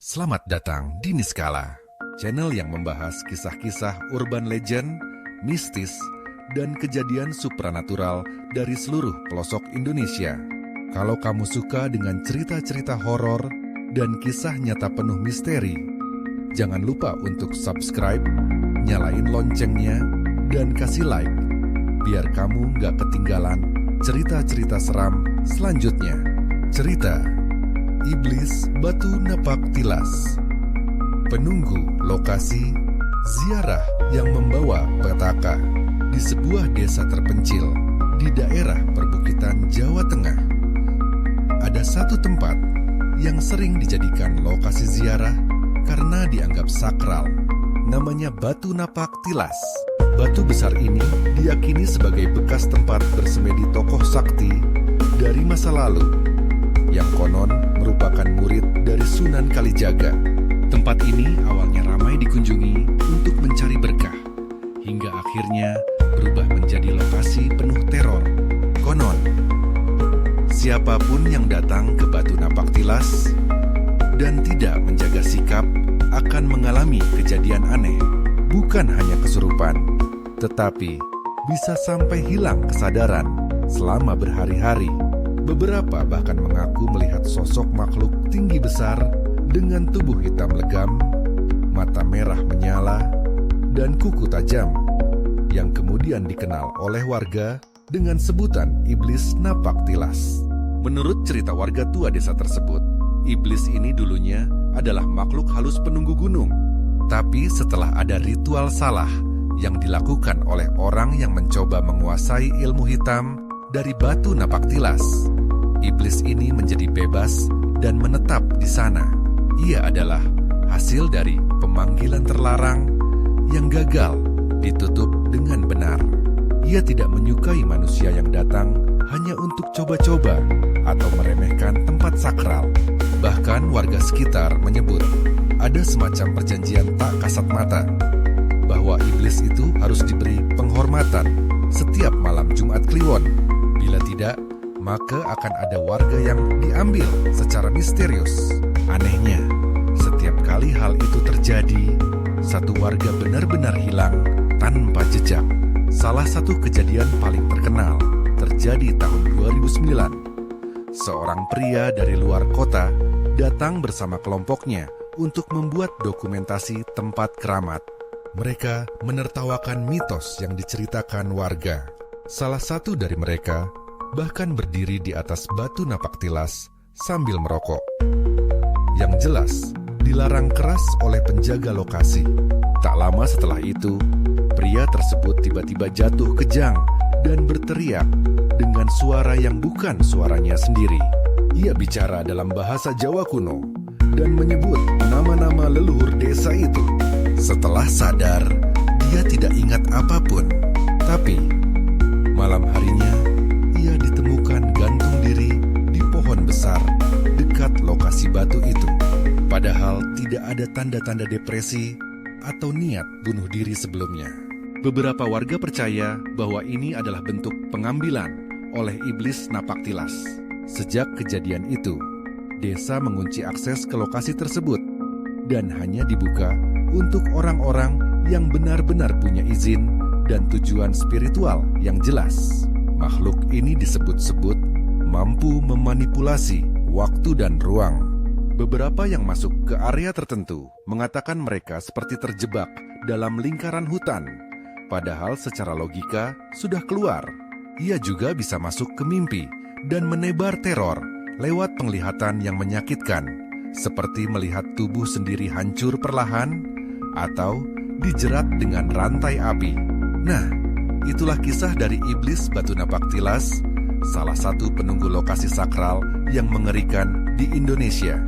Selamat datang di Niskala, channel yang membahas kisah-kisah urban legend, mistis, dan kejadian supranatural dari seluruh pelosok Indonesia. Kalau kamu suka dengan cerita-cerita horor dan kisah nyata penuh misteri, jangan lupa untuk subscribe, nyalain loncengnya, dan kasih like, biar kamu nggak ketinggalan cerita-cerita seram selanjutnya. Cerita Iblis Batu Napak Tilas. Penunggu lokasi ziarah yang membawa petaka di sebuah desa terpencil di daerah perbukitan Jawa Tengah. Ada satu tempat yang sering dijadikan lokasi ziarah karena dianggap sakral, namanya Batu Napak Tilas. Batu besar ini diyakini sebagai bekas tempat bersemedi tokoh sakti dari masa lalu, yang konon merupakan murid dari Sunan Kalijaga. Tempat ini awalnya ramai dikunjungi untuk mencari berkah, hingga akhirnya berubah menjadi lokasi penuh teror. Konon, siapapun yang datang ke Batu Napak Tilas dan tidak menjaga sikap akan mengalami kejadian aneh. Bukan hanya kesurupan, tetapi bisa sampai hilang kesadaran selama berhari-hari. Beberapa bahkan mengaku melihat sosok makhluk tinggi besar dengan tubuh hitam legam, mata merah menyala, dan kuku tajam, yang kemudian dikenal oleh warga dengan sebutan Iblis Napak Tilas. Menurut cerita warga tua desa tersebut, iblis ini dulunya adalah makhluk halus penunggu gunung. Tapi setelah ada ritual salah yang dilakukan oleh orang yang mencoba menguasai ilmu hitam dari Batu Napak Tilas, iblis ini menjadi bebas dan menetap di sana. Ia adalah hasil dari pemanggilan terlarang yang gagal ditutup dengan benar. Ia tidak menyukai manusia yang datang hanya untuk coba-coba atau meremehkan tempat sakral. Bahkan warga sekitar menyebut ada semacam perjanjian tak kasat mata bahwa iblis itu harus diberi penghormatan setiap malam Jumat Kliwon. Bila tidak, maka akan ada warga yang diambil secara misterius. Anehnya, setiap kali hal itu terjadi, satu warga benar-benar hilang tanpa jejak. Salah satu kejadian paling terkenal terjadi tahun 2009. Seorang pria dari luar kota datang bersama kelompoknya untuk membuat dokumentasi tempat keramat. Mereka menertawakan mitos yang diceritakan warga. Salah satu dari mereka bahkan berdiri di atas Batu Napak Tilas sambil merokok. Yang jelas, dilarang keras oleh penjaga lokasi. Tak lama setelah itu, pria tersebut tiba-tiba jatuh kejang dan berteriak dengan suara yang bukan suaranya sendiri. Ia bicara dalam bahasa Jawa kuno dan menyebut nama-nama leluhur desa itu. Setelah sadar, dia tidak ingat apapun. Tapi, malam harinya, ia ditemukan gantung diri di pohon besar dekat lokasi batu itu. Padahal tidak ada tanda-tanda depresi atau niat bunuh diri sebelumnya. Beberapa warga percaya bahwa ini adalah bentuk pengambilan oleh iblis Napak Tilas. Sejak kejadian itu, desa mengunci akses ke lokasi tersebut dan hanya dibuka untuk orang-orang yang benar-benar punya izin dan tujuan spiritual yang jelas. Makhluk ini disebut-sebut mampu memanipulasi waktu dan ruang. Beberapa yang masuk ke area tertentu mengatakan mereka seperti terjebak dalam lingkaran hutan, padahal secara logika sudah keluar. Ia juga bisa masuk ke mimpi dan menebar teror lewat penglihatan yang menyakitkan, seperti melihat tubuh sendiri hancur perlahan atau dijerat dengan rantai api. Nah, itulah kisah dari Iblis Batu Napak Tilas, salah satu penunggu lokasi sakral yang mengerikan di Indonesia.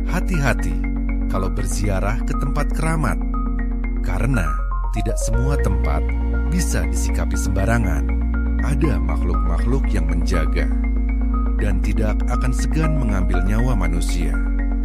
Hati-hati kalau berziarah ke tempat keramat, karena tidak semua tempat bisa disikapi sembarangan. Ada makhluk-makhluk yang menjaga dan tidak akan segan mengambil nyawa manusia.